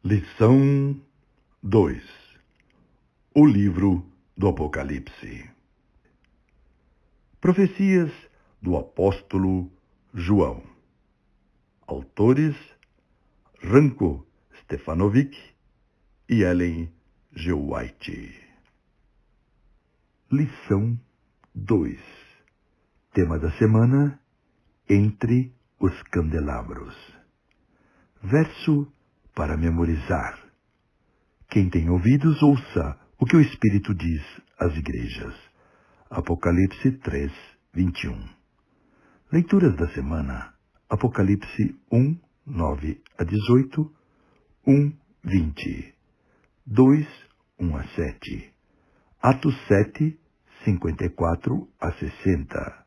Lição 2. O livro do Apocalipse. Profecias do apóstolo João. Autores Ranko Stefanovic e Ellen G. White. Lição 2. Tema da semana: Entre os candelabros. Verso para memorizar. Quem tem ouvidos, ouça o que o Espírito diz às igrejas. Apocalipse 3, 21. Leituras da semana. Apocalipse 1, 9 a 18, 1, 20, 2, 1 a 7, Atos 7, 54 a 60,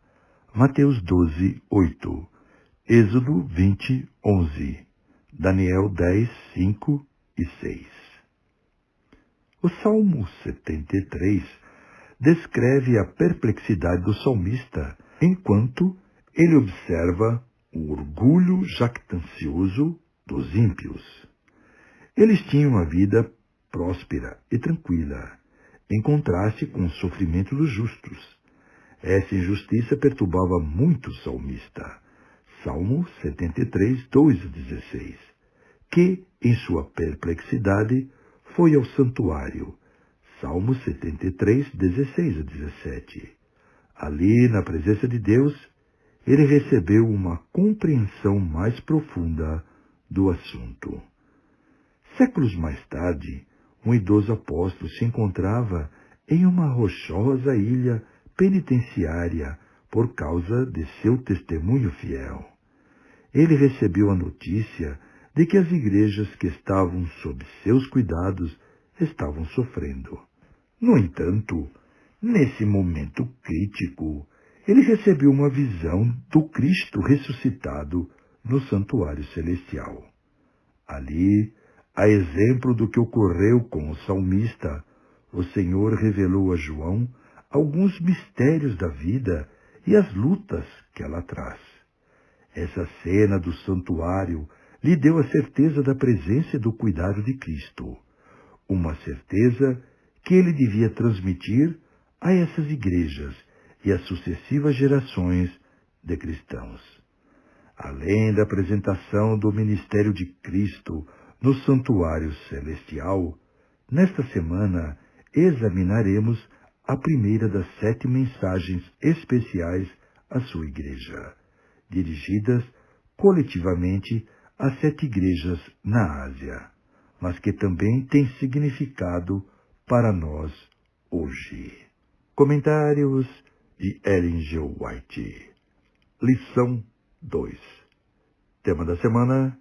Mateus 12, 8, Êxodo 20, 11, Daniel 10, 5 e 6. O Salmo 73 descreve a perplexidade do salmista enquanto ele observa o orgulho jactancioso dos ímpios. Eles tinham uma vida próspera e tranquila, em contraste com o sofrimento dos justos. Essa injustiça perturbava muito o salmista. Salmo 73, 2 a 16, que, em sua perplexidade, foi ao santuário. Salmo 73, 16 a 17. Ali, na presença de Deus, ele recebeu uma compreensão mais profunda do assunto. Séculos mais tarde, um idoso apóstolo se encontrava em uma rochosa ilha penitenciária por causa de seu testemunho fiel. Ele recebeu a notícia de que as igrejas que estavam sob seus cuidados estavam sofrendo. No entanto, nesse momento crítico, ele recebeu uma visão do Cristo ressuscitado no santuário celestial. Ali, a exemplo do que ocorreu com o salmista, o Senhor revelou a João alguns mistérios da vida e as lutas que ela traz. Essa cena do santuário lhe deu a certeza da presença e do cuidado de Cristo, uma certeza que ele devia transmitir a essas igrejas e às sucessivas gerações de cristãos. Além da apresentação do ministério de Cristo no santuário celestial, nesta semana examinaremos a primeira das 7 mensagens especiais à sua igreja, dirigidas coletivamente às 7 igrejas na Ásia, mas que também tem significado para nós hoje. Comentários de Ellen G. White. Lição 2. Tema da semana: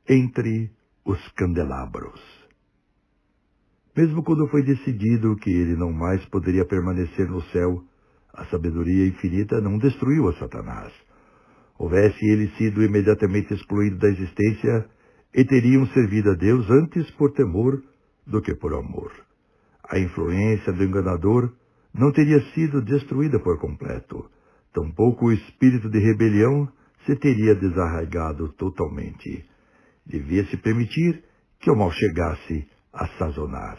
Entre os candelabros. Mesmo quando foi decidido que ele não mais poderia permanecer no céu, a sabedoria infinita não destruiu a Satanás. Houvesse ele sido imediatamente excluído da existência, e teriam servido a Deus antes por temor do que por amor. A influência do enganador não teria sido destruída por completo. Tampouco o espírito de rebelião se teria desarraigado totalmente. Devia-se permitir que o mal chegasse a sazonar.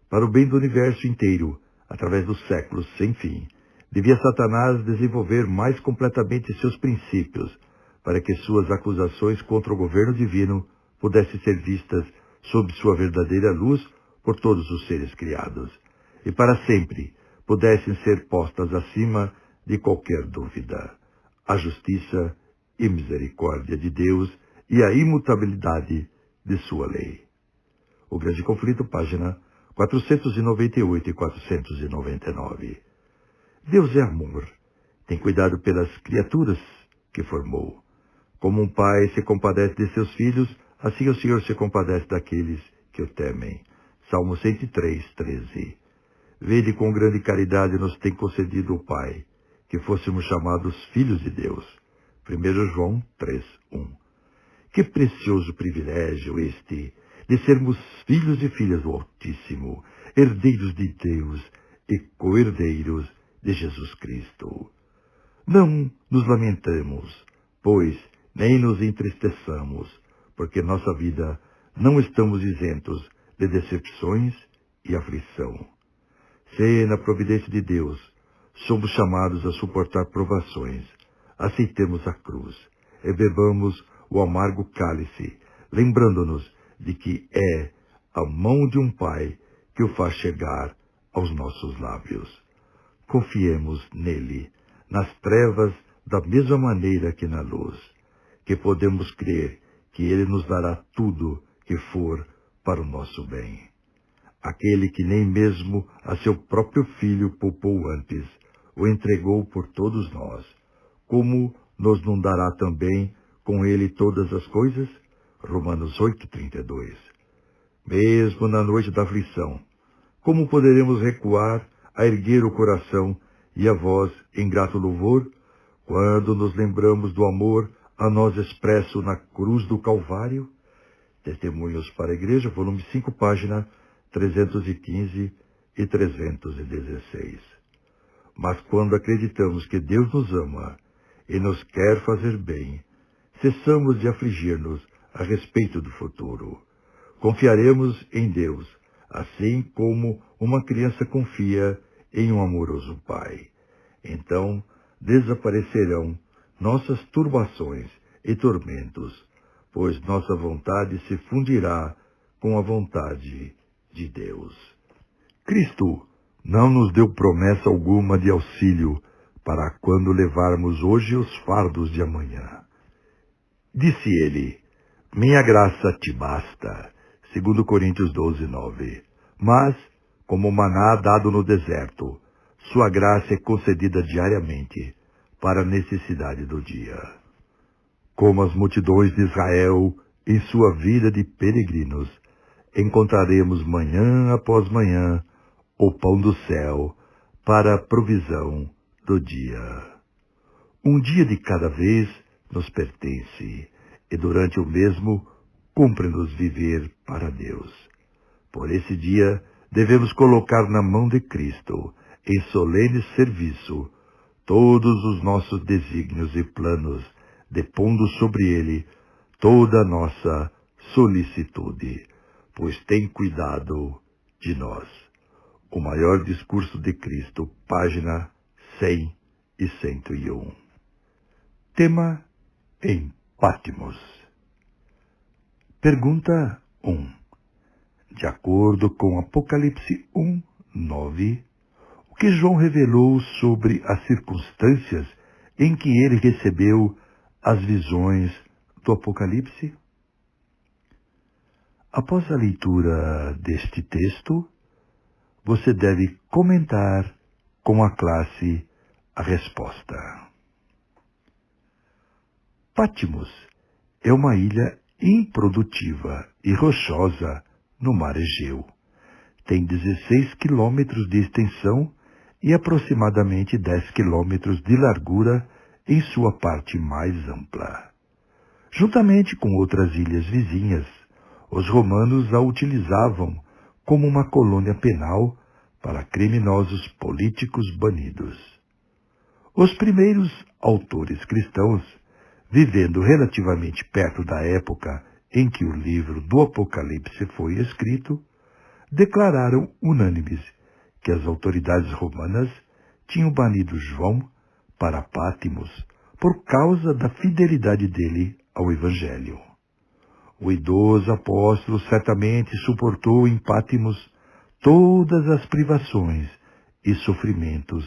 Para o bem do universo inteiro, através dos séculos sem fim, devia Satanás desenvolver mais completamente seus princípios, para que suas acusações contra o governo divino pudessem ser vistas sob sua verdadeira luz por todos os seres criados, e para sempre pudessem ser postas acima de qualquer dúvida. A justiça e misericórdia de Deus e a imutabilidade de sua lei. O Grande Conflito, página 498 e 499. Deus é amor. Tem cuidado pelas criaturas que formou. Como um pai se compadece de seus filhos, assim o Senhor se compadece daqueles que o temem. Salmo 103, 13. Vede quão grande caridade nos tem concedido o Pai, que fôssemos chamados filhos de Deus. 1 João 3, 1. Que precioso privilégio este, de sermos filhos e filhas do Altíssimo, herdeiros de Deus e co-herdeiros de Jesus Cristo. Não nos lamentamos, pois nem nos entristeçamos, porque nossa vida não estamos isentos de decepções e aflição. Se, na providência de Deus, somos chamados a suportar provações, aceitemos a cruz e bebamos o amargo cálice, lembrando-nos de que é a mão de um Pai que o faz chegar aos nossos lábios. Confiemos nele, nas trevas, da mesma maneira que na luz, que podemos crer que ele nos dará tudo que for para o nosso bem. Aquele que nem mesmo a seu próprio Filho poupou antes, o entregou por todos nós, como nos não dará também com ele todas as coisas? Romanos 8:32. Mesmo na noite da aflição, como poderemos recuar a erguer o coração e a voz em grato louvor, quando nos lembramos do amor a nós expresso na cruz do Calvário? Testemunhos para a Igreja, volume 5, página 315 e 316. Mas quando acreditamos que Deus nos ama e nos quer fazer bem, cessamos de afligir-nos a respeito do futuro. Confiaremos em Deus, assim como uma criança confia em um amoroso pai. Então desaparecerão nossas turbações e tormentos, pois nossa vontade se fundirá com a vontade de Deus. Cristo não nos deu promessa alguma de auxílio para quando levarmos hoje os fardos de amanhã. Disse ele: minha graça te basta, 2 Coríntios 12:9. Mas, como maná dado no deserto, sua graça é concedida diariamente para a necessidade do dia. Como as multidões de Israel em sua vida de peregrinos, encontraremos manhã após manhã o pão do céu para a provisão do dia. Um dia de cada vez nos pertence, e durante o mesmo cumpre-nos viver para Deus. Por esse dia devemos colocar na mão de Cristo, em solene serviço, todos os nossos desígnios e planos, depondo sobre ele toda a nossa solicitude, pois tem cuidado de nós. O maior discurso de Cristo, página 100 e 101. Tema em Patmos. Pergunta 1. De acordo com Apocalipse 1:9, o que João revelou sobre as circunstâncias em que ele recebeu as visões do Apocalipse? Após a leitura deste texto, você deve comentar com a classe a resposta. Patmos é uma ilha improdutiva e rochosa no mar Egeu. Tem 16 quilômetros de extensão e aproximadamente 10 quilômetros de largura em sua parte mais ampla. Juntamente com outras ilhas vizinhas, os romanos a utilizavam como uma colônia penal para criminosos políticos banidos. Os primeiros autores cristãos, vivendo relativamente perto da época em que o livro do Apocalipse foi escrito, declararam unânimes que as autoridades romanas tinham banido João para Patmos por causa da fidelidade dele ao Evangelho. O idoso apóstolo certamente suportou em Patmos todas as privações e sofrimentos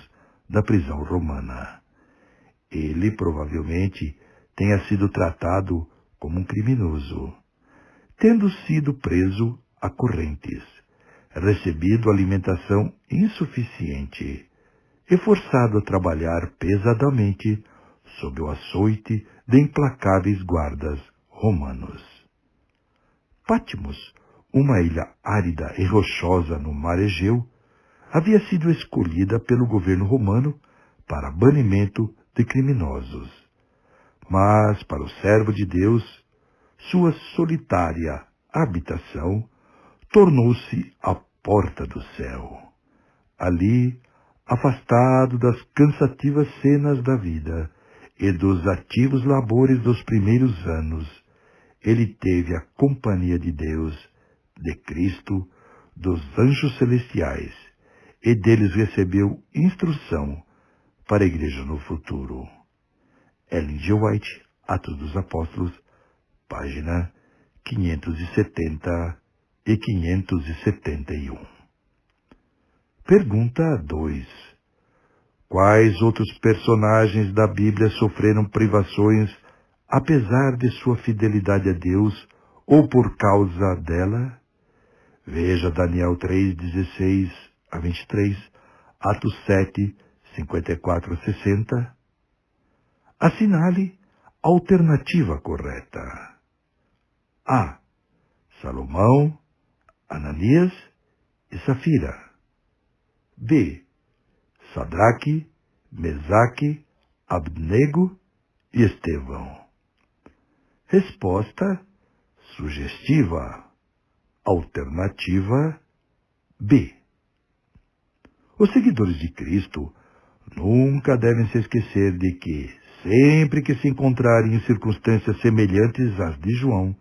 da prisão romana. Ele provavelmente tenha sido tratado como um criminoso, tendo sido preso a correntes, recebido alimentação insuficiente e forçado a trabalhar pesadamente sob o açoite de implacáveis guardas romanos. Patmos, uma ilha árida e rochosa no mar Egeu, havia sido escolhida pelo governo romano para banimento de criminosos. Mas, para o servo de Deus, sua solitária habitação tornou-se a porta do céu. Ali, afastado das cansativas cenas da vida e dos ativos labores dos primeiros anos, ele teve a companhia de Deus, de Cristo, dos anjos celestiais, e deles recebeu instrução para a igreja no futuro. Ellen G. White, Atos dos Apóstolos, página 570 e 571. Pergunta 2. Quais outros personagens da Bíblia sofreram privações apesar de sua fidelidade a Deus ou por causa dela? Veja Daniel 3, 16 a 23, Atos 7, 54 a 60. Assinale a alternativa correta. A. Salomão, Ananias e Safira. B. Sadraque, Mesaque, Abdnego e Estevão. Resposta sugestiva. Alternativa B. Os seguidores de Cristo nunca devem se esquecer de que, sempre que se encontrarem em circunstâncias semelhantes às de João,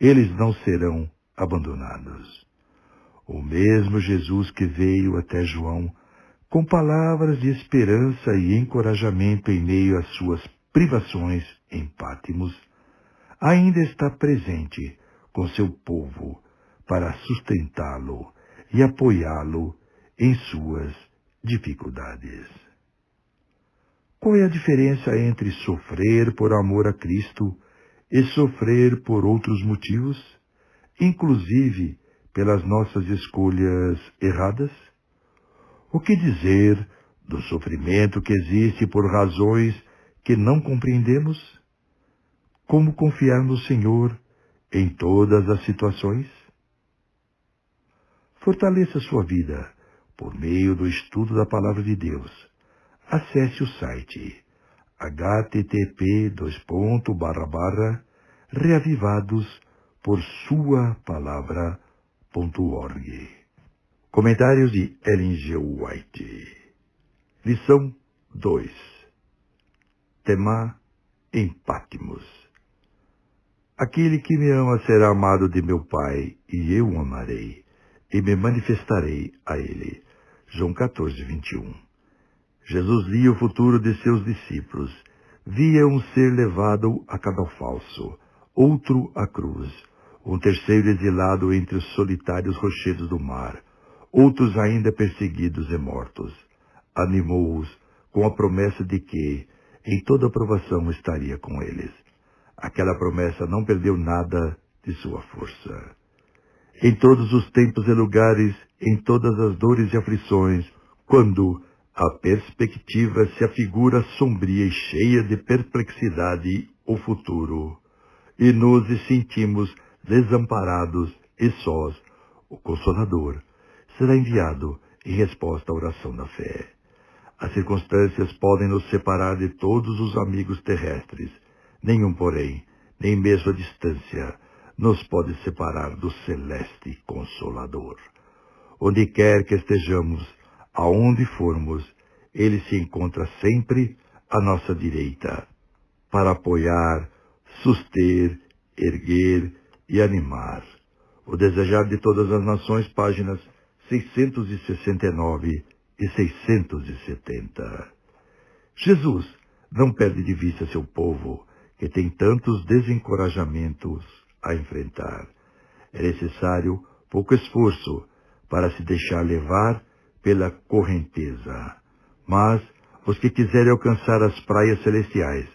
eles não serão abandonados. O mesmo Jesus que veio até João com palavras de esperança e encorajamento em meio às suas privações em Pátimos, ainda está presente com seu povo para sustentá-lo e apoiá-lo em suas dificuldades. Qual é a diferença entre sofrer por amor a Cristo e sofrer por outros motivos, inclusive pelas nossas escolhas erradas? O que dizer do sofrimento que existe por razões que não compreendemos? Como confiar no Senhor em todas as situações? Fortaleça sua vida por meio do estudo da Palavra de Deus. Acesse o site http://reavivadosporsuapalavra.org. Comentários de Ellen G. White. Lição 2. Tema em Pátimos. Aquele que me ama será amado de meu Pai, e eu o amarei, e me manifestarei a ele. João 14, 21. Jesus via o futuro de seus discípulos. Via um ser levado a cadafalso, outro à cruz, um terceiro exilado entre os solitários rochedos do mar, outros ainda perseguidos e mortos. Animou-os com a promessa de que, em toda provação, estaria com eles. Aquela promessa não perdeu nada de sua força. Em todos os tempos e lugares, em todas as dores e aflições, quando a perspectiva se afigura sombria e cheia de perplexidade o futuro, e nos sentimos desamparados e sós, o Consolador será enviado em resposta à oração da fé. As circunstâncias podem nos separar de todos os amigos terrestres. Nenhum, porém, nem mesmo a distância, nos pode separar do celeste Consolador. Onde quer que estejamos, aonde formos, ele se encontra sempre à nossa direita, para apoiar, suster, erguer e animar. O Desejar de Todas as Nações, páginas 669 e 670. Jesus não perde de vista seu povo, que tem tantos desencorajamentos a enfrentar. É necessário pouco esforço para se deixar levar pela correnteza. Mas os que quiserem alcançar as praias celestiais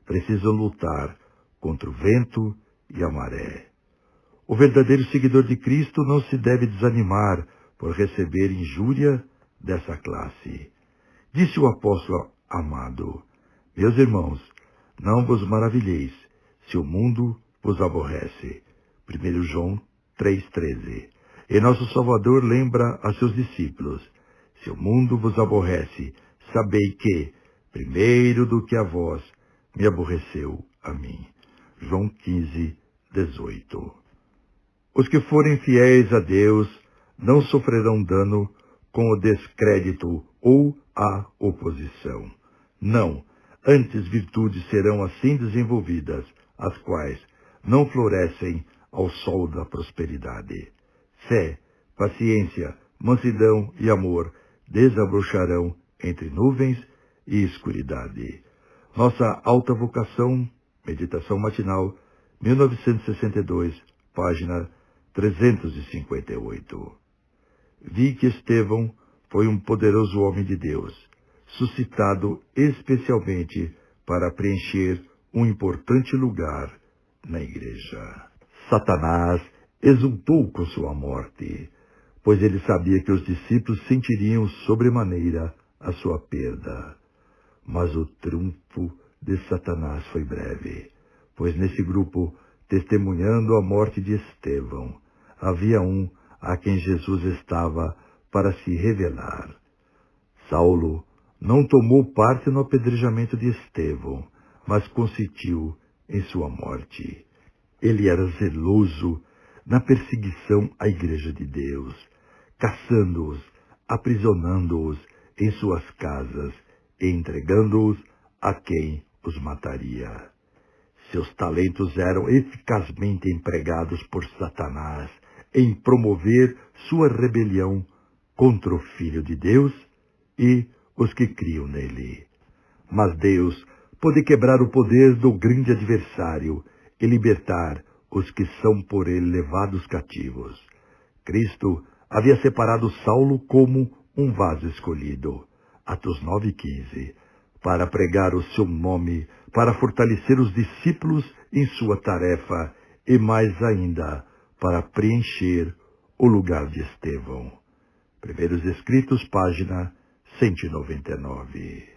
precisam lutar contra o vento e a maré. O verdadeiro seguidor de Cristo não se deve desanimar por receber injúria dessa classe. Disse o apóstolo amado: meus irmãos, não vos maravilheis se o mundo vos aborrece. 1 João 3,13. E nosso Salvador lembra a seus discípulos: se o mundo vos aborrece, sabei que, primeiro do que a vós, me aborreceu a mim. João 15, 18. Os que forem fiéis a Deus não sofrerão dano com o descrédito ou a oposição. Não, antes virtudes serão assim desenvolvidas, as quais não florescem ao sol da prosperidade. Fé, paciência, mansidão e amor desabrocharão entre nuvens e escuridade. Nossa alta vocação, meditação matinal, 1962, página 358. Vi que Estevão foi um poderoso homem de Deus, suscitado especialmente para preencher um importante lugar na igreja. Satanás exultou com sua morte, pois ele sabia que os discípulos sentiriam sobremaneira a sua perda. Mas o triunfo de Satanás foi breve, pois nesse grupo, testemunhando a morte de Estevão, havia um a quem Jesus estava para se revelar. Saulo não tomou parte no apedrejamento de Estevão, mas consentiu em sua morte. Ele era zeloso na perseguição à Igreja de Deus, caçando-os, aprisionando-os em suas casas e entregando-os a quem os mataria. Seus talentos eram eficazmente empregados por Satanás em promover sua rebelião contra o Filho de Deus e os que criam nele. Mas Deus pode quebrar o poder do grande adversário e libertar os que são por ele levados cativos. Cristo havia separado Saulo como um vaso escolhido, Atos 9:15, para pregar o seu nome, para fortalecer os discípulos em sua tarefa e, mais ainda, para preencher o lugar de Estevão. Primeiros Escritos, página 199.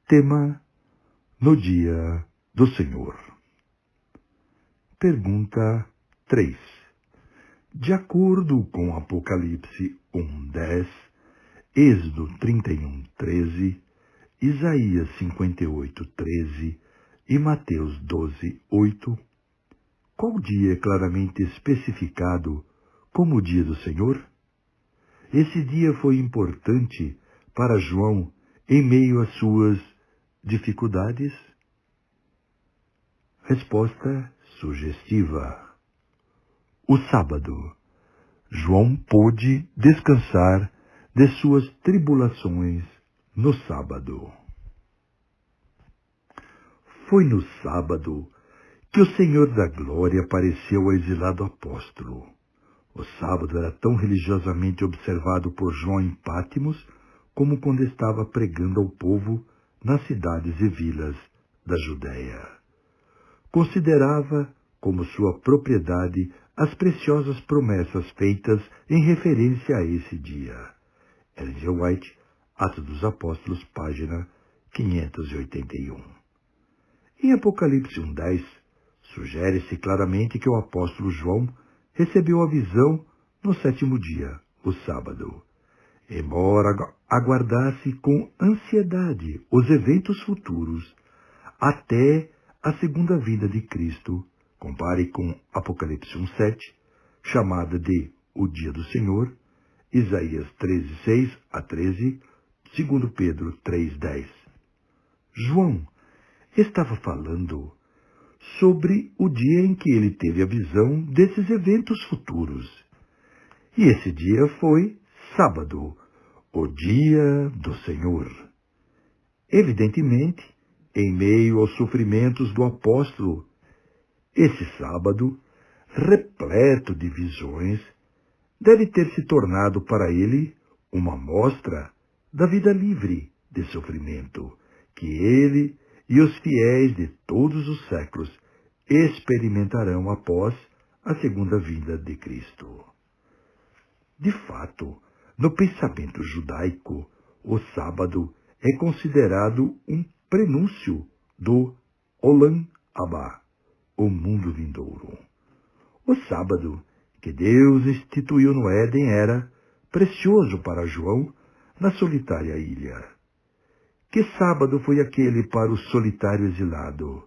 Tema: no dia do Senhor. Pergunta 3. De acordo com Apocalipse 1:10, Êxodo 31:13, Isaías 58:13 e Mateus 12:8, qual dia é claramente especificado como o dia do Senhor? Esse dia foi importante para João em meio às suas dificuldades? Resposta sugestiva. O sábado. João pôde descansar de suas tribulações no sábado. Foi no sábado que o Senhor da Glória apareceu ao exilado apóstolo. O sábado era tão religiosamente observado por João em Pátimos como quando estava pregando ao povo nas cidades e vilas da Judéia. Considerava como sua propriedade as preciosas promessas feitas em referência a esse dia. Ellen G. White, Atos dos Apóstolos, página 581. Em Apocalipse 1:10, sugere-se claramente que o apóstolo João recebeu a visão no 7º dia, o sábado. Embora aguardasse com ansiedade os eventos futuros até a segunda vinda de Cristo, compare com Apocalipse 1:7, chamada de o dia do Senhor, Isaías 13:6 a 13, 2 Pedro 3:10. João estava falando sobre o dia em que ele teve a visão desses eventos futuros. E esse dia foi sábado, o dia do Senhor. Evidentemente, em meio aos sofrimentos do apóstolo, esse sábado, repleto de visões, deve ter se tornado para ele uma mostra da vida livre de sofrimento que ele e os fiéis de todos os séculos experimentarão após a segunda vinda de Cristo. De fato, no pensamento judaico, o sábado é considerado um prenúncio do Olam Abá, o mundo vindouro. O sábado que Deus instituiu no Éden era precioso para João na solitária ilha. Que sábado foi aquele para o solitário exilado?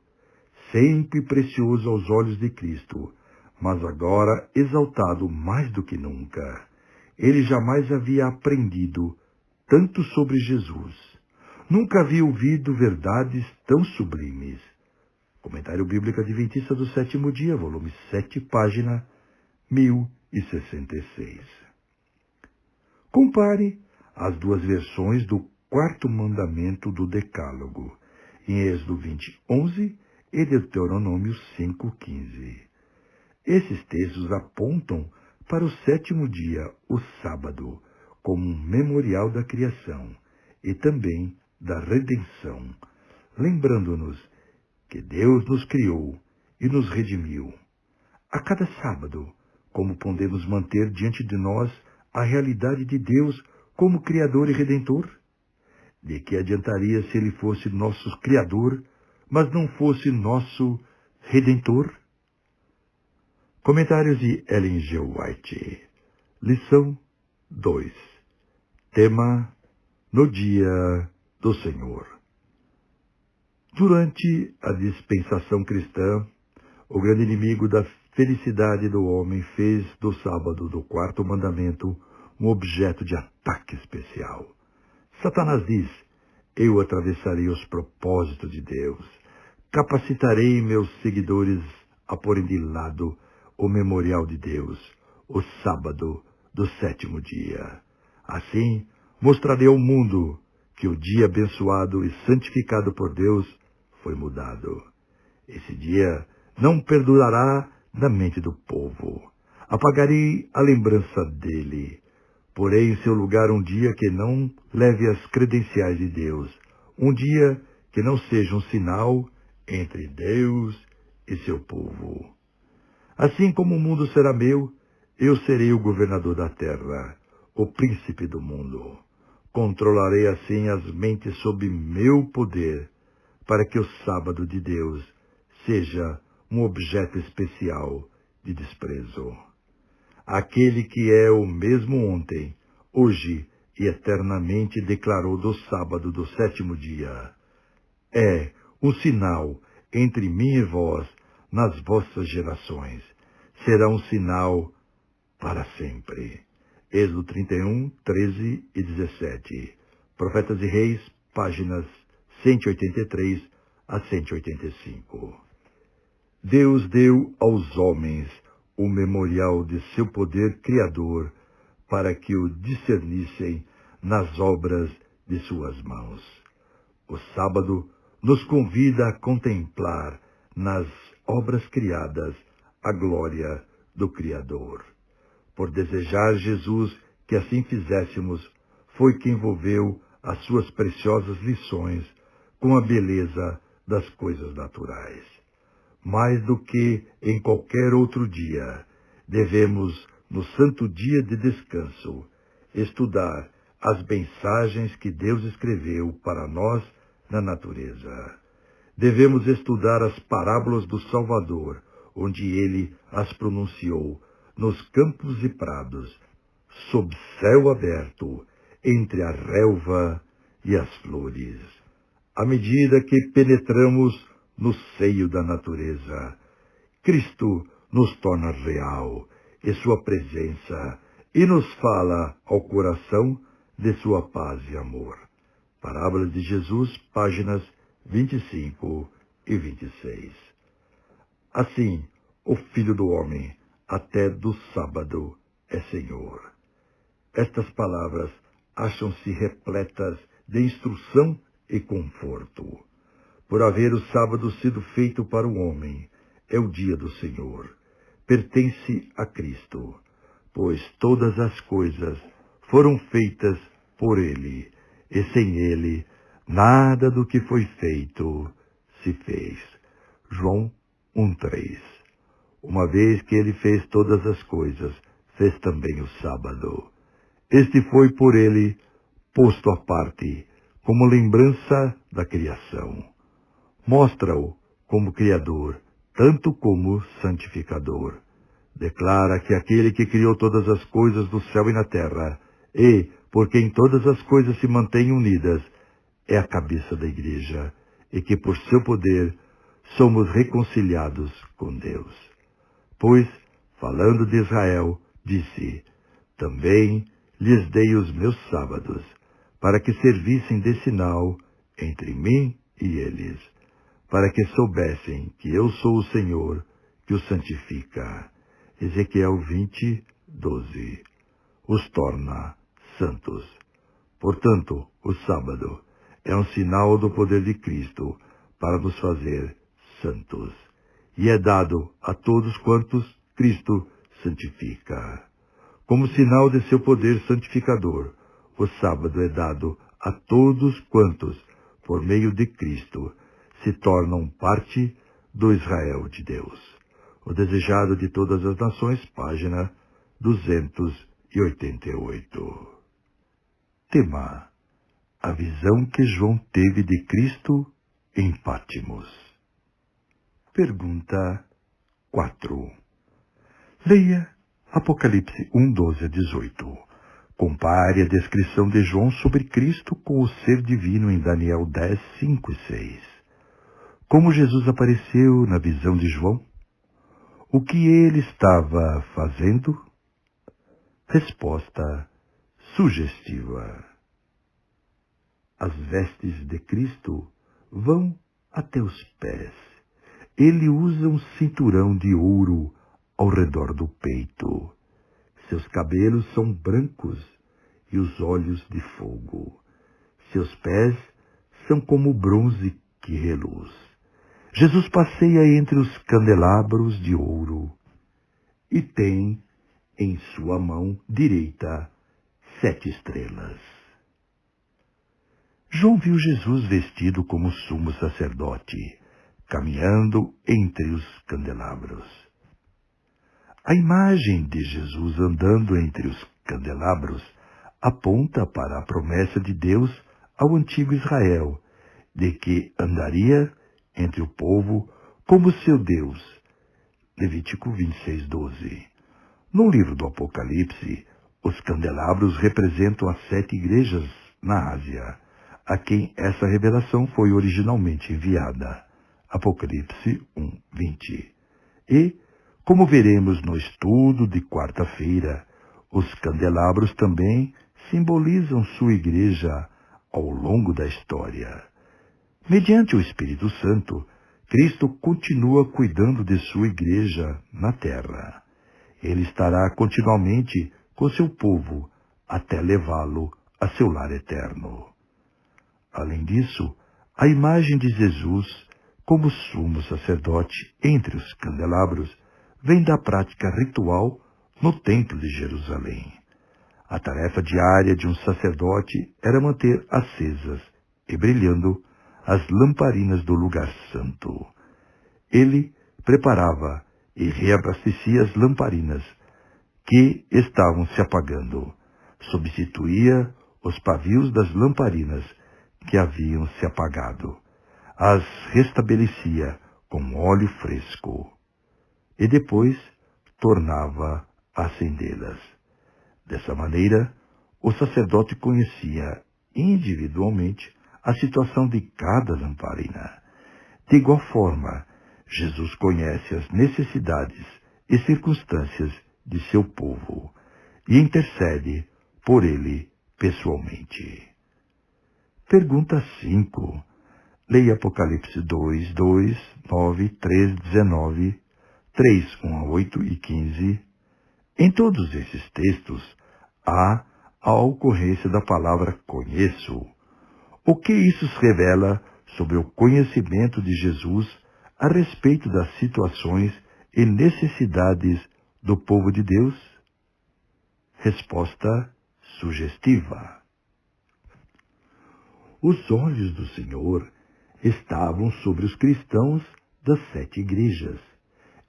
Sempre precioso aos olhos de Cristo, mas agora exaltado mais do que nunca. Ele jamais havia aprendido tanto sobre Jesus. Nunca havia ouvido verdades tão sublimes. Comentário Bíblico Adventista do Sétimo Dia, volume 7, página 1066. Compare as duas versões do quarto mandamento do Decálogo, em Êxodo 20:11 e Deuteronômio 5:15. Esses textos apontam para o sétimo dia, o sábado, como um memorial da criação e também da redenção, lembrando-nos que Deus nos criou e nos redimiu. A cada sábado, como podemos manter diante de nós a realidade de Deus como Criador e Redentor? De que adiantaria se Ele fosse nosso Criador, mas não fosse nosso Redentor? Comentários de Ellen G. White. Lição 2. Tema: no dia do Senhor. Durante a dispensação cristã, o grande inimigo da felicidade do homem fez do sábado do quarto mandamento um objeto de ataque especial. Satanás diz: eu atravessarei os propósitos de Deus, capacitarei meus seguidores a porem de lado o memorial de Deus, o sábado do sétimo dia. Assim, mostrarei ao mundo que o dia abençoado e santificado por Deus foi mudado. Esse dia não perdurará na mente do povo. Apagarei a lembrança dele. Porém, em seu lugar um dia que não leve as credenciais de Deus, um dia que não seja um sinal entre Deus e seu povo. Assim como o mundo será meu, eu serei o governador da terra, o príncipe do mundo. Controlarei assim as mentes sob meu poder, para que o sábado de Deus seja um objeto especial de desprezo. Aquele que é o mesmo ontem, hoje e eternamente declarou do sábado do sétimo dia. É um sinal entre mim e vós nas vossas gerações. Será um sinal para sempre. Êxodo 31, 13 e 17. Profetas e Reis, páginas 183 a 185. Deus deu aos homens o memorial de seu poder criador para que o discernissem nas obras de suas mãos. O sábado nos convida a contemplar nas obras criadas a glória do Criador. Por desejar Jesus que assim fizéssemos, foi que envolveu as suas preciosas lições com a beleza das coisas naturais. Mais do que em qualquer outro dia, devemos, no santo dia de descanso, estudar as mensagens que Deus escreveu para nós na natureza. Devemos estudar as parábolas do Salvador, onde ele as pronunciou nos campos e prados, sob céu aberto, entre a relva e as flores. À medida que penetramos no seio da natureza, Cristo nos torna real e sua presença e nos fala ao coração de sua paz e amor. Parábolas de Jesus, páginas 25 e 26. Assim, o Filho do Homem, até do sábado, é Senhor. Estas palavras acham-se repletas de instrução e conforto. Por haver o sábado sido feito para o homem, é o dia do Senhor. Pertence a Cristo, pois todas as coisas foram feitas por ele, e sem ele, nada do que foi feito se fez. João 1:3. Uma vez que ele fez todas as coisas, fez também o sábado. Este foi por ele posto à parte, como lembrança da criação. Mostra-o como Criador, tanto como santificador. Declara que aquele que criou todas as coisas do céu e na terra, e, por quem todas as coisas se mantêm unidas, é a cabeça da igreja, e que por seu poder somos reconciliados com Deus. Pois, falando de Israel, disse: também lhes dei os meus sábados, para que servissem de sinal entre mim e eles, para que soubessem que eu sou o Senhor que os santifica. Ezequiel 20, 12. Os torna santos. Portanto, o sábado é um sinal do poder de Cristo para nos fazer santos. E é dado a todos quantos Cristo santifica. Como sinal de seu poder santificador, o sábado é dado a todos quantos, por meio de Cristo, se tornam parte do Israel de Deus. O desejado de todas as nações, página 288. Tema: a visão que João teve de Cristo em Pátimos. Pergunta 4. Leia Apocalipse 1, 12 a 18. Compare a descrição de João sobre Cristo com o ser divino em Daniel 10, 5 e 6. Como Jesus apareceu na visão de João? O que ele estava fazendo? Resposta sugestiva. As vestes de Cristo vão até os pés. Ele usa um cinturão de ouro ao redor do peito. Seus cabelos são brancos e os olhos de fogo. Seus pés são como bronze que reluz. Jesus passeia entre os candelabros de ouro e tem em sua mão direita 7 estrelas. João viu Jesus vestido como sumo sacerdote, caminhando entre os candelabros. A imagem de Jesus andando entre os candelabros aponta para a promessa de Deus ao antigo Israel, de que andaria entre o povo como seu Deus. Levítico 26, 12. No livro do Apocalipse, os candelabros representam as 7 igrejas na Ásia, a quem essa revelação foi originalmente enviada. Apocalipse 1, 20. E, como veremos no estudo de quarta-feira, os candelabros também simbolizam sua igreja ao longo da história. Mediante o Espírito Santo, Cristo continua cuidando de sua igreja na terra. Ele estará continuamente com seu povo até levá-lo a seu lar eterno. Além disso, a imagem de Jesus como sumo sacerdote entre os candelabros vem da prática ritual no Templo de Jerusalém. A tarefa diária de um sacerdote era manter acesas e brilhando as lamparinas do lugar santo. Ele preparava e reabastecia as lamparinas que estavam se apagando, substituía os pavios das lamparinas que haviam se apagado, as restabelecia com óleo fresco e depois tornava a acendê-las. Dessa maneira, o sacerdote conhecia individualmente a situação de cada lamparina. De igual forma, Jesus conhece as necessidades e circunstâncias de seu povo e intercede por ele pessoalmente. Pergunta 5. Leia Apocalipse 2, 2, 9, 3, 19, 3, 1 a 8 e 15. Em todos esses textos, há a ocorrência da palavra conheço. O que isso revela sobre o conhecimento de Jesus a respeito das situações e necessidades do povo de Deus? Resposta sugestiva. Os olhos do Senhor estavam sobre os cristãos das 7 igrejas.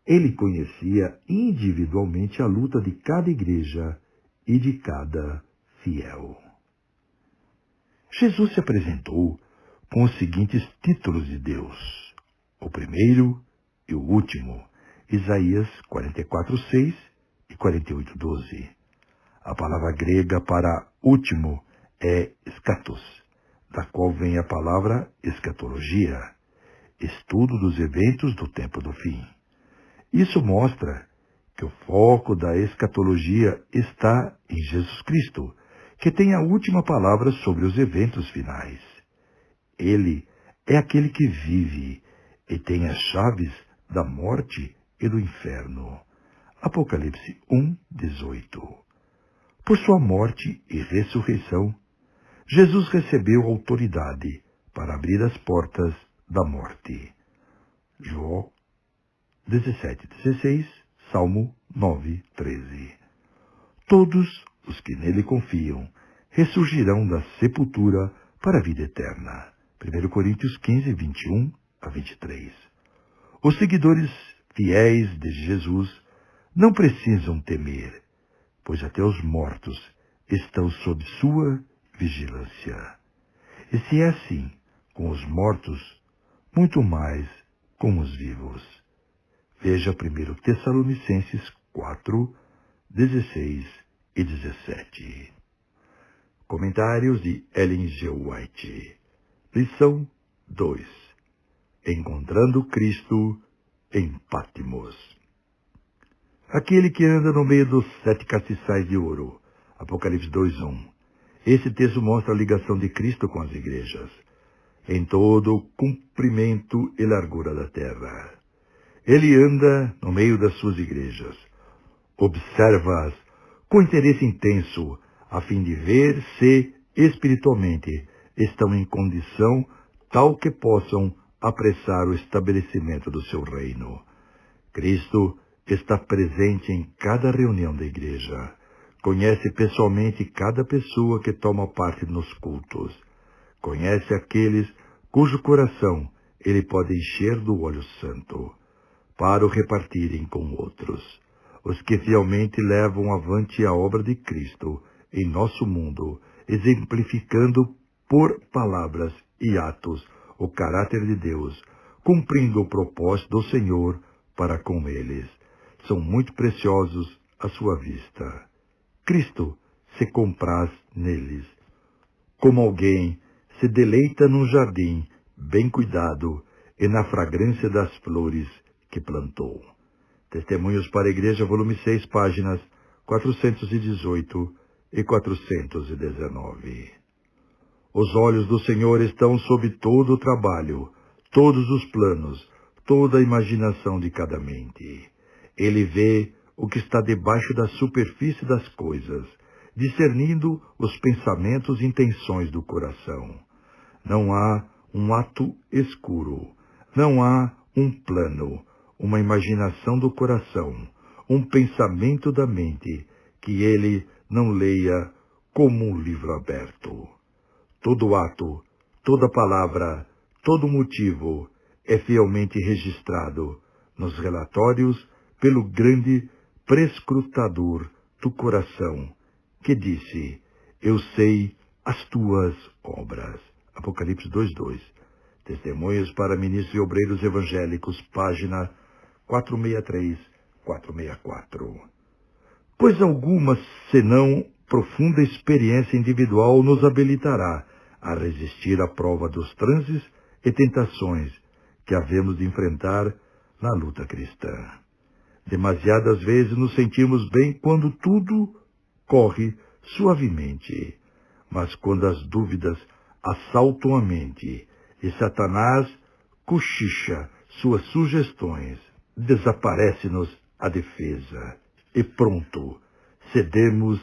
Ele conhecia individualmente a luta de cada igreja e de cada fiel. Jesus se apresentou com os seguintes títulos de Deus: o primeiro e o último, Isaías 44, 6 e 48, 12. A palavra grega para último é eschatos, da qual vem a palavra escatologia, estudo dos eventos do tempo do fim. Isso mostra que o foco da escatologia está em Jesus Cristo, que tem a última palavra sobre os eventos finais. Ele é aquele que vive e tem as chaves da morte e do inferno. Apocalipse 1:18. Por sua morte e ressurreição, Jesus recebeu autoridade para abrir as portas da morte. João 17:16, Salmo 9:13. Todos os que nele confiam ressurgirão da sepultura para a vida eterna. 1 Coríntios 15:21-23. Os seguidores fiéis de Jesus não precisam temer, pois até os mortos estão sob sua vigilância. E se é assim com os mortos, muito mais com os vivos. Veja 1 Tessalonicenses 4:16 e 17. Comentários de Ellen G. White. Lição 2. Encontrando Cristo em Patmos. Aquele que anda no meio dos 7 castiçais de ouro. Apocalipse 2:1. Esse texto mostra a ligação de Cristo com as igrejas, em todo o comprimento e largura da terra. Ele anda no meio das suas igrejas. Observa-as com interesse intenso, a fim de ver se, espiritualmente, estão em condição tal que possam apressar o estabelecimento do seu reino. Cristo está presente em cada reunião da igreja. Conhece pessoalmente cada pessoa que toma parte nos cultos. Conhece aqueles cujo coração ele pode encher do óleo santo, para o repartirem com outros. Os que fielmente levam avante a obra de Cristo em nosso mundo, exemplificando por palavras e atos o caráter de Deus, cumprindo o propósito do Senhor para com eles. São muito preciosos à sua vista. Cristo se compraz neles, como alguém se deleita num jardim bem cuidado e na fragrância das flores que plantou. Testemunhos para a Igreja, volume 6, páginas 418 e 419. Os olhos do Senhor estão sobre todo o trabalho, todos os planos, toda a imaginação de cada mente. Ele vê o que está debaixo da superfície das coisas, discernindo os pensamentos e intenções do coração. Não há um ato escuro, não há um plano, uma imaginação do coração, um pensamento da mente, que ele não leia como um livro aberto. Todo ato, toda palavra, todo motivo é fielmente registrado nos relatórios pelo grande prescrutador do coração, que disse: eu sei as tuas obras. Apocalipse 2:2. Testemunhos para Ministros e Obreiros Evangélicos, página 463, 464. Coisa alguma, senão profunda experiência individual, nos habilitará a resistir à prova dos transes e tentações que havemos de enfrentar na luta cristã. Demasiadas vezes nos sentimos bem quando tudo corre suavemente, mas quando as dúvidas assaltam a mente e Satanás cochicha suas sugestões, desaparece-nos a defesa e pronto cedemos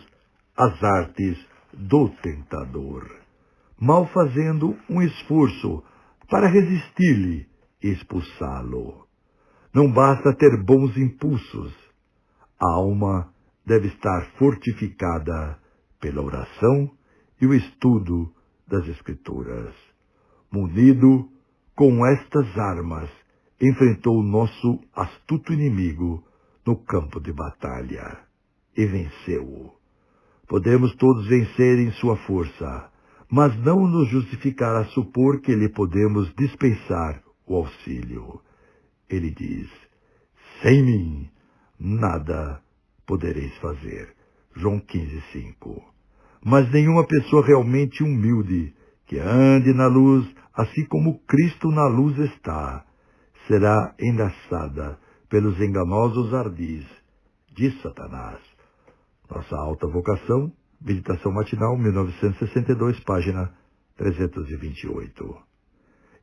às artes do tentador, mal fazendo um esforço para resistir-lhe e expulsá-lo. Não basta ter bons impulsos. A alma deve estar fortificada pela oração e o estudo das Escrituras. Munido com estas armas, enfrentou o nosso astuto inimigo no campo de batalha e venceu-o. Podemos todos vencer em sua força, mas não nos justificar a supor que lhe podemos dispensar o auxílio. Ele diz: sem mim nada podereis fazer. João 15:5. Mas nenhuma pessoa realmente humilde, que ande na luz, assim como Cristo na luz está, será enlaçada pelos enganosos ardis de Satanás. Nossa Alta Vocação, Meditação Matinal, 1962, página 328.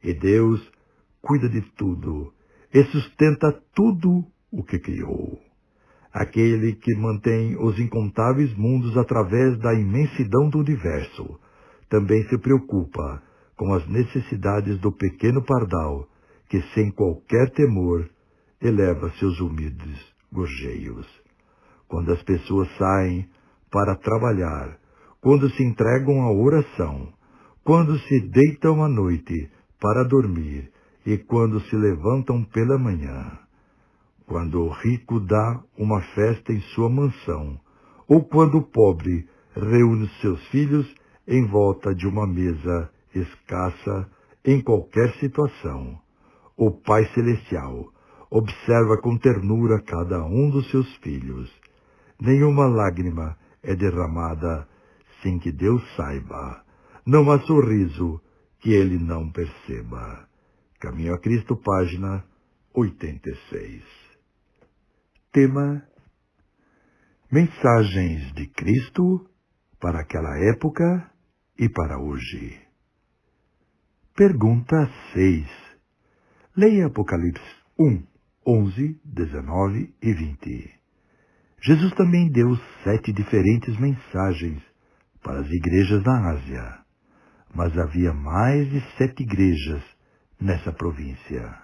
E Deus, cuida de tudo e sustenta tudo o que criou. Aquele que mantém os incontáveis mundos através da imensidão do universo, também se preocupa com as necessidades do pequeno pardal, que sem qualquer temor eleva seus humildes gorjeios. Quando as pessoas saem para trabalhar, quando se entregam à oração, quando se deitam à noite para dormir e quando se levantam pela manhã, quando o rico dá uma festa em sua mansão, ou quando o pobre reúne seus filhos em volta de uma mesa escassa, em qualquer situação, o Pai Celestial observa com ternura cada um dos seus filhos. Nenhuma lágrima é derramada sem que Deus saiba. Não há sorriso que ele não perceba. Caminho a Cristo, página 86. Tema: Mensagens de Cristo para aquela época e para hoje. Pergunta 6. Leia Apocalipse 1, 11, 19 e 20. Jesus também deu 7 diferentes mensagens para as igrejas na Ásia, mas havia mais de 7 igrejas nessa província.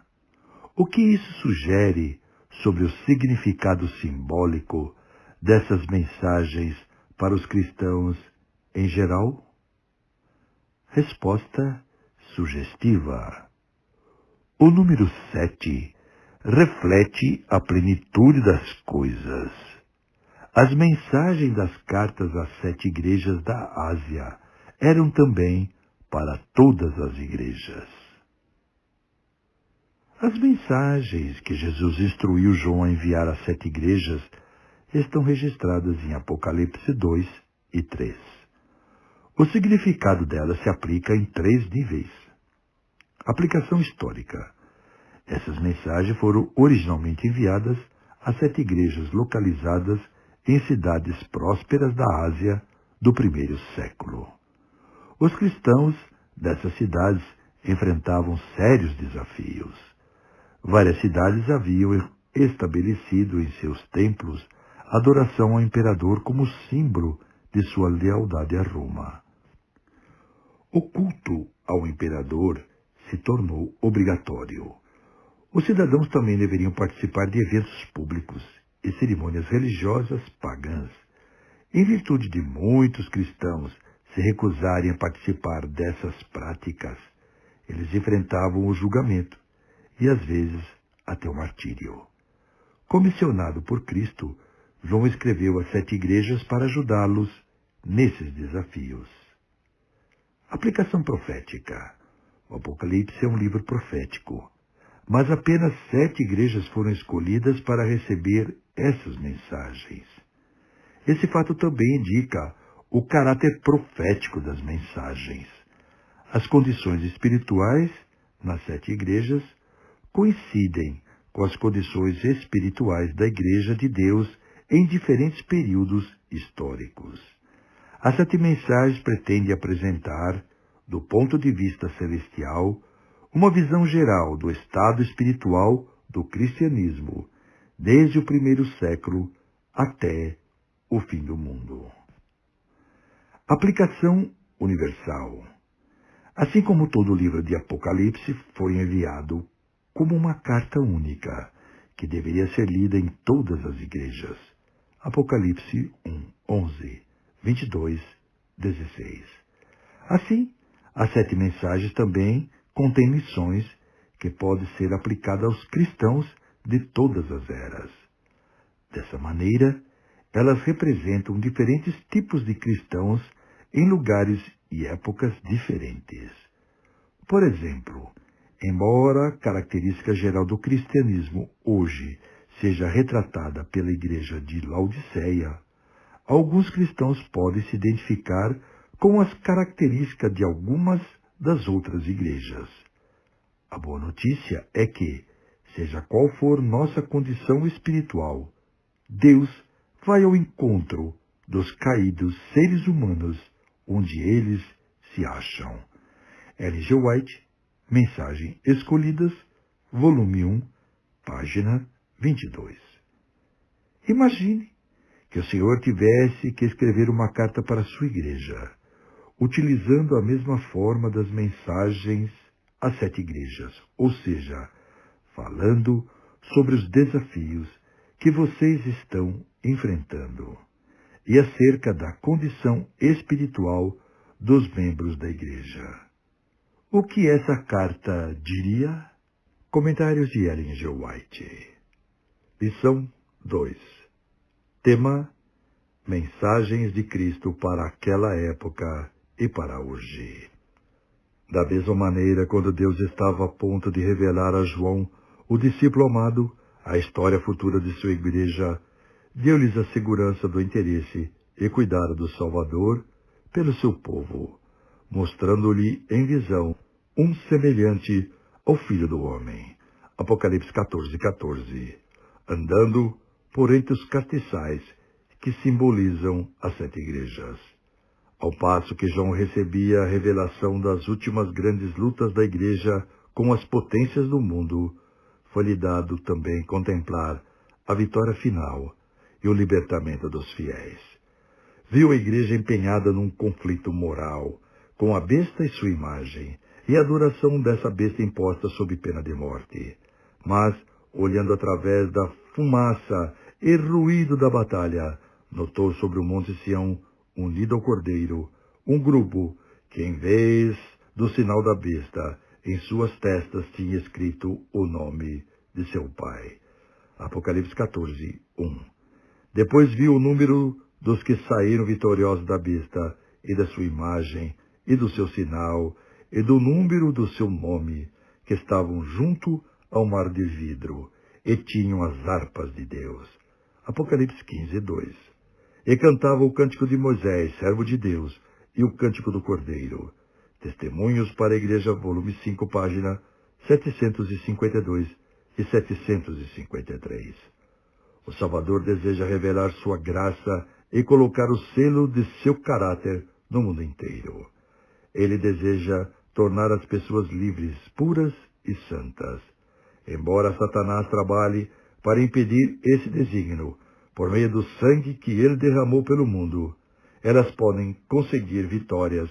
O que isso sugere sobre o significado simbólico dessas mensagens para os cristãos em geral? Resposta sugestiva. O número 7 reflete a plenitude das coisas. As mensagens das cartas às 7 igrejas da Ásia eram também para todas as igrejas. As mensagens que Jesus instruiu João a enviar às 7 igrejas estão registradas em Apocalipse 2 e 3. O significado delas se aplica em 3 níveis. Aplicação histórica. Essas mensagens foram originalmente enviadas às 7 igrejas localizadas em cidades prósperas da Ásia do primeiro século. Os cristãos dessas cidades enfrentavam sérios desafios. Várias cidades haviam estabelecido em seus templos adoração ao imperador como símbolo de sua lealdade a Roma. O culto ao imperador se tornou obrigatório. Os cidadãos também deveriam participar de eventos públicos e cerimônias religiosas pagãs. Em virtude de muitos cristãos se recusarem a participar dessas práticas, eles enfrentavam o julgamento e, às vezes, até o martírio. Comissionado por Cristo, João escreveu às 7 igrejas para ajudá-los nesses desafios. Aplicação profética. O Apocalipse é um livro profético, mas apenas 7 igrejas foram escolhidas para receber essas mensagens. Esse fato também indica o caráter profético das mensagens. As condições espirituais nas 7 igrejas coincidem com as condições espirituais da Igreja de Deus em diferentes períodos históricos. As 7 mensagens pretendem apresentar, do ponto de vista celestial, uma visão geral do estado espiritual do cristianismo, desde o primeiro século até o fim do mundo. Aplicação universal. Assim como todo o livro de Apocalipse foi enviado como uma carta única, que deveria ser lida em todas as igrejas. Apocalipse 1, 11, 22, 16. Assim, as 7 mensagens também contêm lições que podem ser aplicadas aos cristãos de todas as eras. Dessa maneira, elas representam diferentes tipos de cristãos em lugares e épocas diferentes. Por exemplo, embora a característica geral do cristianismo hoje seja retratada pela igreja de Laodiceia, alguns cristãos podem se identificar com as características de algumas das outras igrejas. A boa notícia é que, seja qual for nossa condição espiritual, Deus vai ao encontro dos caídos seres humanos onde eles se acham. Ellen G. White, Mensagens Escolhidas, volume 1, página 22. Imagine que o senhor tivesse que escrever uma carta para a sua igreja, utilizando a mesma forma das mensagens às 7 igrejas, ou seja, falando sobre os desafios que vocês estão enfrentando e acerca da condição espiritual dos membros da igreja. O que essa carta diria? Comentários de Ellen G. White. Lição 2. Tema: Mensagens de Cristo para aquela época e para hoje. Da mesma maneira, quando Deus estava a ponto de revelar a João, o discípulo amado, a história futura de sua igreja, deu-lhes a segurança do interesse e cuidado do Salvador pelo seu povo, mostrando-lhe em visão um semelhante ao Filho do Homem. Apocalipse 14:14. Andando por entre os castiçais que simbolizam as 7 igrejas. Ao passo que João recebia a revelação das últimas grandes lutas da igreja com as potências do mundo, foi-lhe dado também contemplar a vitória final e o libertamento dos fiéis. Viu a igreja empenhada num conflito moral com a besta e sua imagem, e a adoração dessa besta imposta sob pena de morte. Mas, olhando através da fumaça e ruído da batalha, notou sobre o monte Sião, unido ao Cordeiro, um grupo que, em vez do sinal da besta, em suas testas tinha escrito o nome de seu pai. Apocalipse 14:1. Depois viu o número dos que saíram vitoriosos da besta, e da sua imagem, e do seu sinal, e do número do seu nome, que estavam junto ao mar de vidro, e tinham as harpas de Deus. Apocalipse 15:2. E cantava o cântico de Moisés, servo de Deus, e o cântico do Cordeiro. Testemunhos para a Igreja, volume 5, página 752 e 753. O Salvador deseja revelar sua graça e colocar o selo de seu caráter no mundo inteiro. Ele deseja tornar as pessoas livres, puras e santas. Embora Satanás trabalhe para impedir esse desígnio, por meio do sangue que ele derramou pelo mundo, elas podem conseguir vitórias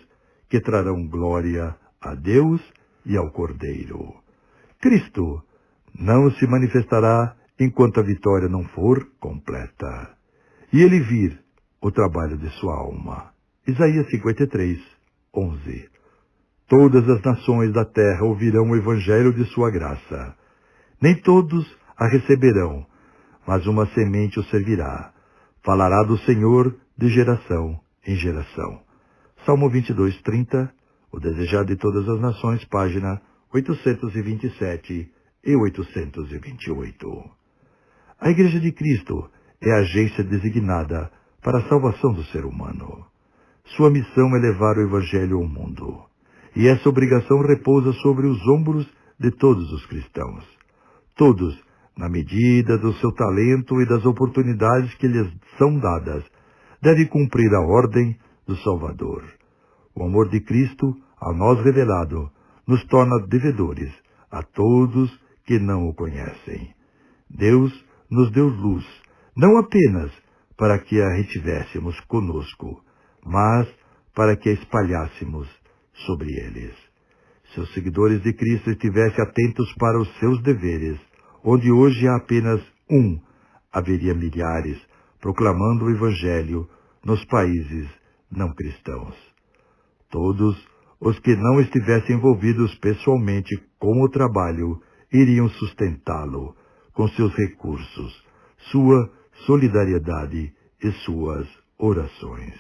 que trarão glória a Deus e ao Cordeiro. Cristo não se manifestará enquanto a vitória não for completa, e ele vir o trabalho de sua alma. Isaías 53:11. Todas as nações da terra ouvirão o evangelho de sua graça. Nem todos a receberão, mas uma semente o servirá. Falará do Senhor de geração em geração. Salmo 22:30, o desejado de todas as nações, página 827 e 828. A Igreja de Cristo é a agência designada para a salvação do ser humano. Sua missão é levar o Evangelho ao mundo, e essa obrigação repousa sobre os ombros de todos os cristãos. Todos, na medida do seu talento e das oportunidades que lhes são dadas, devem cumprir a ordem do Salvador. O amor de Cristo, a nós revelado, nos torna devedores a todos que não o conhecem. Deus nos deu luz, não apenas para que a retivéssemos conosco, mas para que a espalhássemos sobre eles. Se os seguidores de Cristo estivessem atentos para os seus deveres, onde hoje há apenas um, haveria milhares proclamando o Evangelho nos países não cristãos. Todos os que não estivessem envolvidos pessoalmente com o trabalho iriam sustentá-lo com seus recursos, sua solidariedade e suas orações.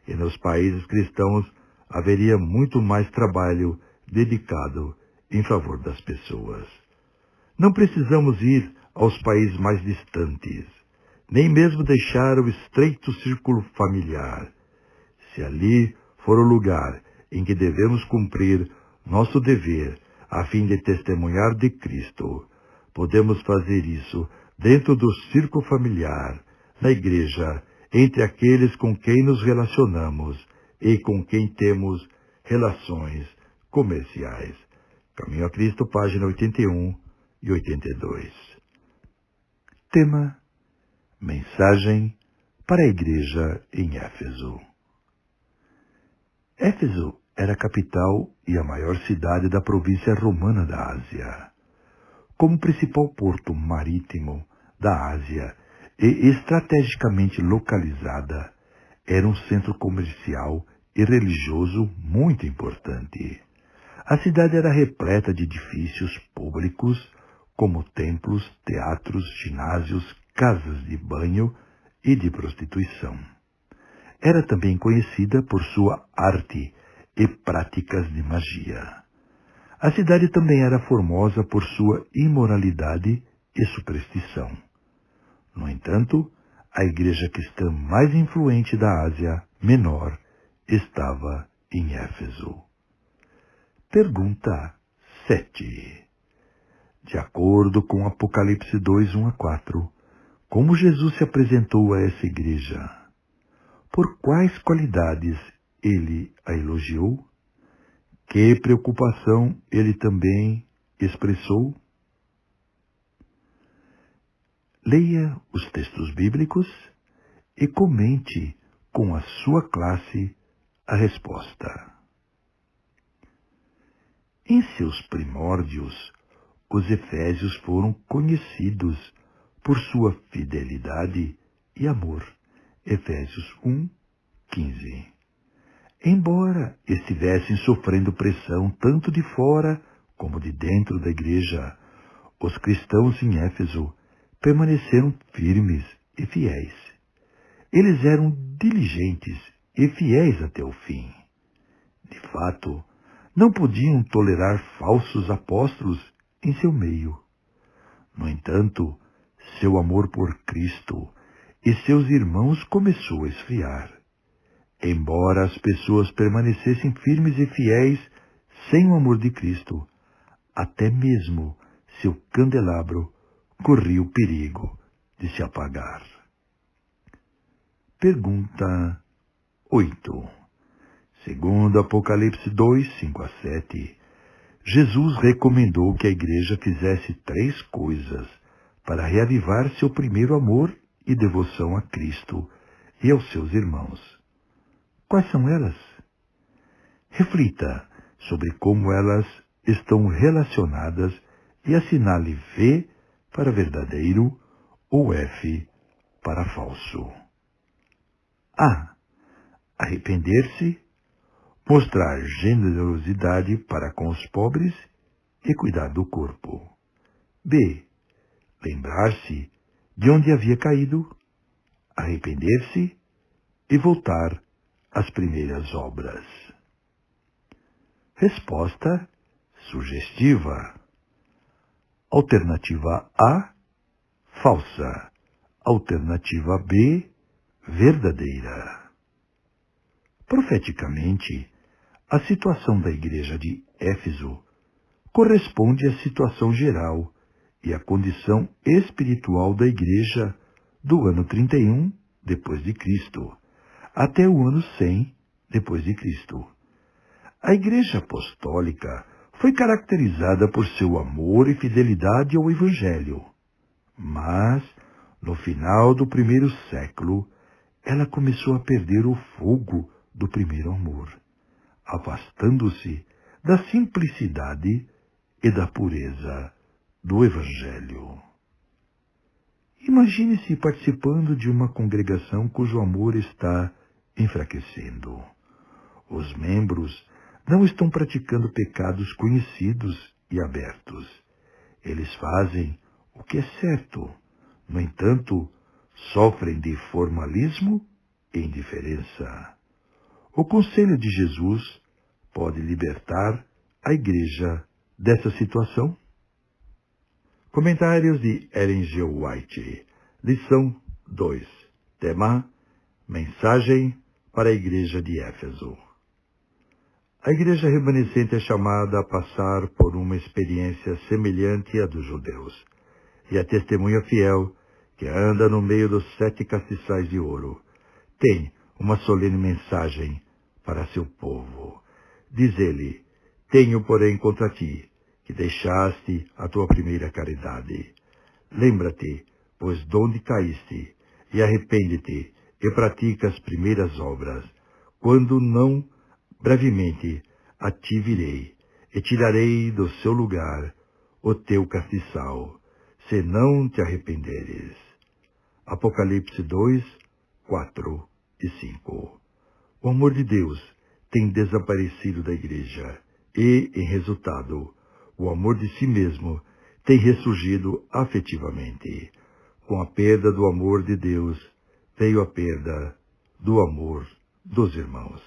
E nos países cristãos haveria muito mais trabalho dedicado em favor das pessoas. Não precisamos ir aos países mais distantes, nem mesmo deixar o estreito círculo familiar. Se ali for o lugar em que devemos cumprir nosso dever a fim de testemunhar de Cristo, podemos fazer isso dentro do círculo familiar, na igreja, entre aqueles com quem nos relacionamos e com quem temos relações comerciais. Caminho a Cristo, página 81 182. Tema: Mensagem para a igreja em Éfeso. Éfeso era a capital e a maior cidade da província romana da Ásia. Como principal porto marítimo da Ásia e estrategicamente localizada, era um centro comercial e religioso muito importante. A cidade era repleta de edifícios públicos, como templos, teatros, ginásios, casas de banho e de prostituição. Era também conhecida por sua arte e práticas de magia. A cidade também era famosa por sua imoralidade e superstição. No entanto, a igreja cristã mais influente da Ásia Menor estava em Éfeso. Pergunta 7. De acordo com Apocalipse 2, 1-4, como Jesus se apresentou a essa igreja? Por quais qualidades ele a elogiou? Que preocupação ele também expressou? Leia os textos bíblicos e comente com a sua classe a resposta. Em seus primórdios, os efésios foram conhecidos por sua fidelidade e amor. Efésios 1:15. Embora estivessem sofrendo pressão tanto de fora como de dentro da igreja, os cristãos em Éfeso permaneceram firmes e fiéis. Eles eram diligentes e fiéis até o fim. De fato, não podiam tolerar falsos apóstolos em seu meio. No entanto, seu amor por Cristo e seus irmãos começou a esfriar. Embora as pessoas permanecessem firmes e fiéis sem o amor de Cristo, até mesmo seu candelabro corria o perigo de se apagar. Pergunta 8. Segundo Apocalipse 2, 5-7, Jesus recomendou que a igreja fizesse 3 coisas para reavivar seu primeiro amor e devoção a Cristo e aos seus irmãos. Quais são elas? Reflita sobre como elas estão relacionadas e assinale V para verdadeiro ou F para falso. A. Arrepender-se, mostrar generosidade para com os pobres e cuidar do corpo. B. Lembrar-se de onde havia caído, arrepender-se e voltar às primeiras obras. Resposta sugestiva. Alternativa A, falsa. Alternativa B, verdadeira. Profeticamente, a situação da igreja de Éfeso corresponde à situação geral e à condição espiritual da igreja do ano 31 depois de Cristo até o ano 100 depois de Cristo. A igreja apostólica foi caracterizada por seu amor e fidelidade ao Evangelho, mas no final do primeiro século ela começou a perder o fogo do primeiro amor, afastando-se da simplicidade e da pureza do Evangelho. Imagine-se participando de uma congregação cujo amor está enfraquecendo. Os membros não estão praticando pecados conhecidos e abertos. Eles fazem o que é certo. No entanto, sofrem de formalismo e indiferença. O conselho de Jesus pode libertar a igreja dessa situação? Comentários de Ellen G. White. Lição 2. Tema: Mensagem para a igreja de Éfeso. A igreja remanescente é chamada a passar por uma experiência semelhante à dos judeus, e a testemunha fiel, que anda no meio dos 7 castiçais de ouro, tem uma solene mensagem para seu povo. Diz ele: tenho, porém, contra ti, que deixaste a tua primeira caridade. Lembra-te, pois, de onde caíste, e arrepende-te, e pratica as primeiras obras, quando não, brevemente, a ti virei, e tirarei do seu lugar o teu castiçal, se não te arrependeres. Apocalipse 2, 4 e 5. O amor de Deus tem desaparecido da igreja e, em resultado, o amor de si mesmo tem ressurgido afetivamente. Com a perda do amor de Deus, veio a perda do amor dos irmãos.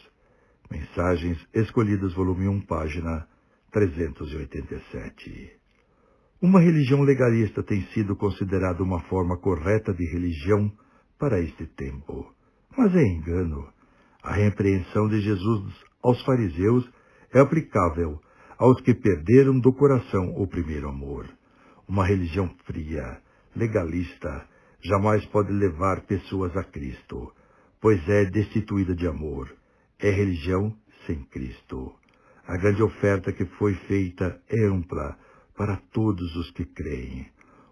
Mensagens Escolhidas, volume 1, página 387. Uma religião legalista tem sido considerada uma forma correta de religião para este tempo. Mas é engano. A repreensão de Jesus aos fariseus é aplicável aos que perderam do coração o primeiro amor. Uma religião fria, legalista, jamais pode levar pessoas a Cristo, pois é destituída de amor. É religião sem Cristo. A grande oferta que foi feita é ampla para todos os que creem.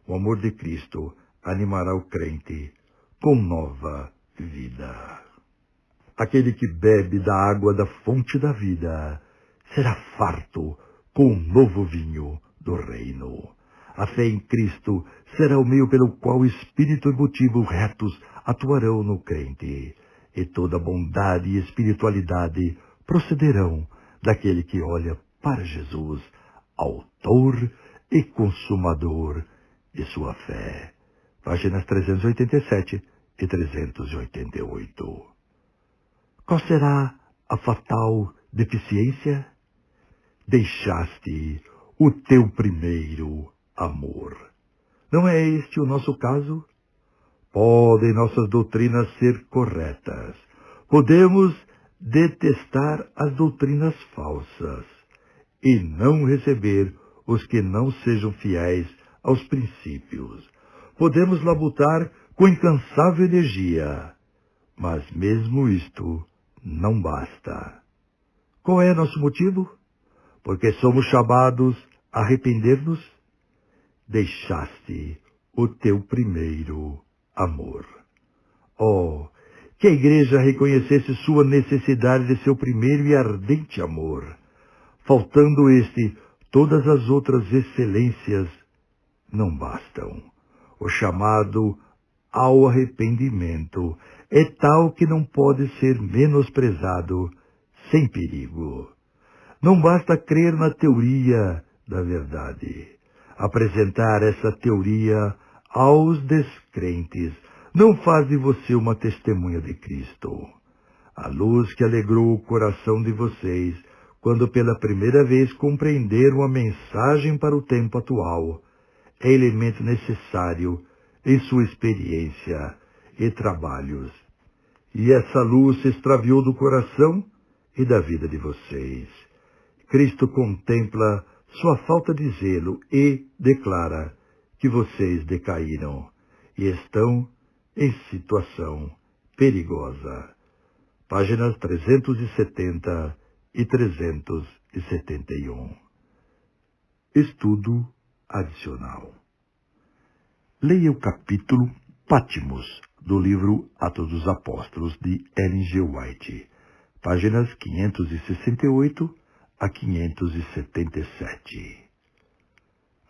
O amor de Cristo animará o crente com nova vida. Aquele que bebe da água da fonte da vida será farto com o novo vinho do reino. A fé em Cristo será o meio pelo qual o espírito e motivo retos atuarão no crente, e toda bondade e espiritualidade procederão daquele que olha para Jesus, autor e consumador de sua fé. Páginas 387 e 388. Qual será a fatal deficiência? Deixaste o teu primeiro amor. Não é este o nosso caso? Podem nossas doutrinas ser corretas. Podemos detestar as doutrinas falsas e não receber os que não sejam fiéis aos princípios. Podemos labutar com incansável energia, mas mesmo isto não basta. Qual é nosso motivo? Porque somos chamados a arrepender-nos? Deixaste o teu primeiro amor. Oh, que a igreja reconhecesse sua necessidade de seu primeiro e ardente amor. Faltando este, todas as outras excelências não bastam. O chamado ao arrependimento é tal que não pode ser menosprezado sem perigo. Não basta crer na teoria da verdade. Apresentar essa teoria aos descrentes não faz de você uma testemunha de Cristo. A luz que alegrou o coração de vocês quando pela primeira vez compreenderam a mensagem para o tempo atual é elemento necessário em sua experiência e trabalhos. E essa luz se extraviou do coração e da vida de vocês. Cristo contempla sua falta de zelo e declara que vocês decaíram e estão em situação perigosa. Páginas 370 e 371. Estudo adicional. Leia o capítulo Patmos, do livro Atos dos Apóstolos, de Ellen G. White, páginas 568 a 577.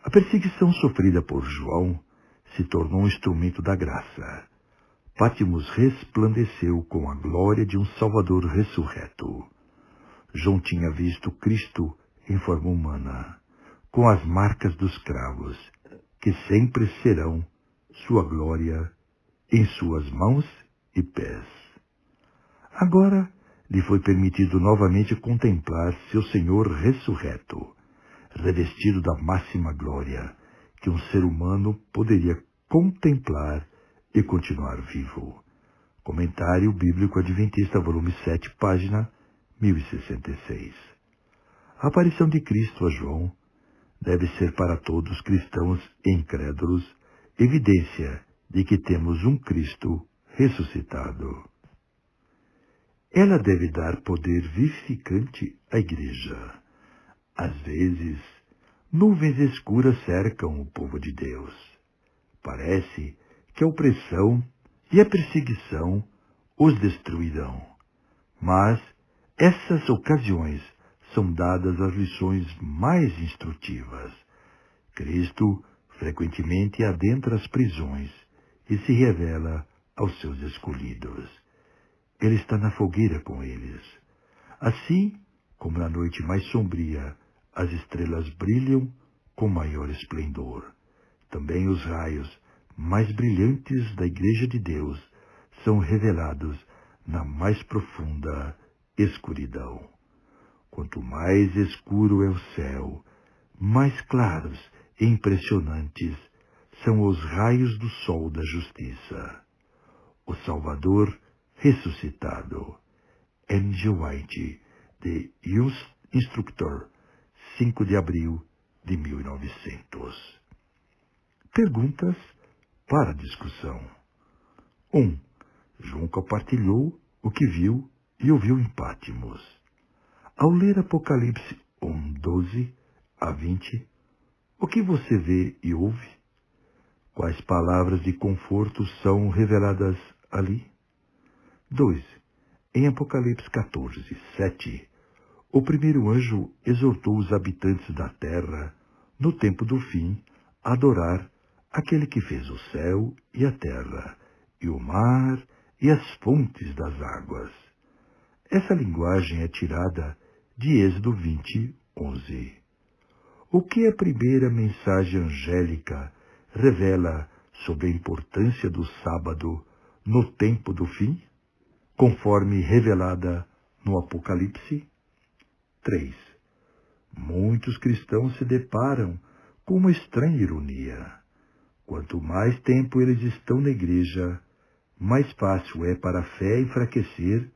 A perseguição sofrida por João se tornou um instrumento da graça. Patmos resplandeceu com a glória de um Salvador ressurreto. João tinha visto Cristo em forma humana, com as marcas dos cravos, que sempre serão sua glória em suas mãos e pés. Agora lhe foi permitido novamente contemplar seu Senhor ressurreto, revestido da máxima glória que um ser humano poderia contemplar e continuar vivo. Comentário Bíblico Adventista, volume 7, página 1066. A aparição de Cristo a João deve ser para todos cristãos e incrédulos evidência de que temos um Cristo ressuscitado. Ela deve dar poder vivificante à Igreja. Às vezes, Nuvens escuras cercam o povo de Deus. Parece que a opressão e a perseguição os destruirão. Mas essas ocasiões são dadas as lições mais instrutivas. Cristo frequentemente adentra as prisões e se revela aos seus escolhidos. Ele está na fogueira com eles. Assim como na noite mais sombria as estrelas brilham com maior esplendor, também os raios mais brilhantes da Igreja de Deus são revelados na mais profunda escuridão. Quanto mais escuro é o céu, mais claros e impressionantes são os raios do sol da justiça. O Salvador ressuscitado. Ellen G. White, The Youth Instructor, 5 de abril de 1900. Perguntas para discussão. 1. João compartilhou o que viu e ouviu em Pátimos. Ao ler Apocalipse 1, 12 a 20, o que você vê e ouve? Quais palavras de conforto são reveladas ali? 2. Em Apocalipse 14, 7, o primeiro anjo exortou os habitantes da terra, no tempo do fim, a adorar aquele que fez o céu e a terra, e o mar e as fontes das águas. Essa linguagem é tirada de Êxodo 20, 11. O que a primeira mensagem angélica revela sobre a importância do sábado no tempo do fim, conforme revelada no Apocalipse? 3. Muitos cristãos se deparam com uma estranha ironia. Quanto mais tempo eles estão na igreja, mais fácil é para a fé enfraquecer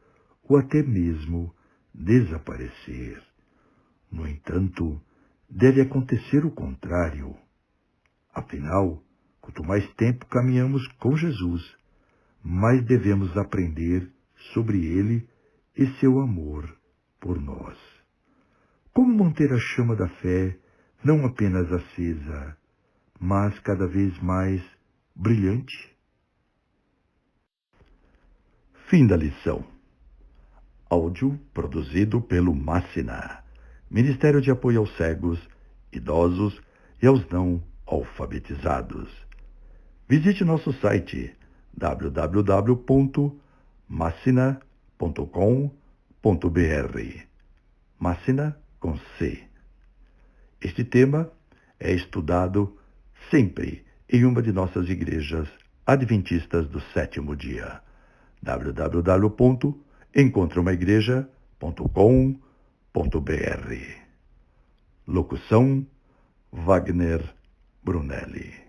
ou até mesmo desaparecer. No entanto, deve acontecer o contrário. Afinal, quanto mais tempo caminhamos com Jesus, mais devemos aprender sobre Ele e seu amor por nós. Como manter a chama da fé não apenas acesa, mas cada vez mais brilhante? Fim da lição. Áudio produzido pelo Mássina, Ministério de Apoio aos Cegos, Idosos e aos Não Alfabetizados. Visite nosso site www.massina.com.br. Mássina com C. Este tema é estudado sempre em uma de nossas igrejas adventistas do sétimo dia. www.encontraumaigreja.com.br. Locução: Wagner Brunelli.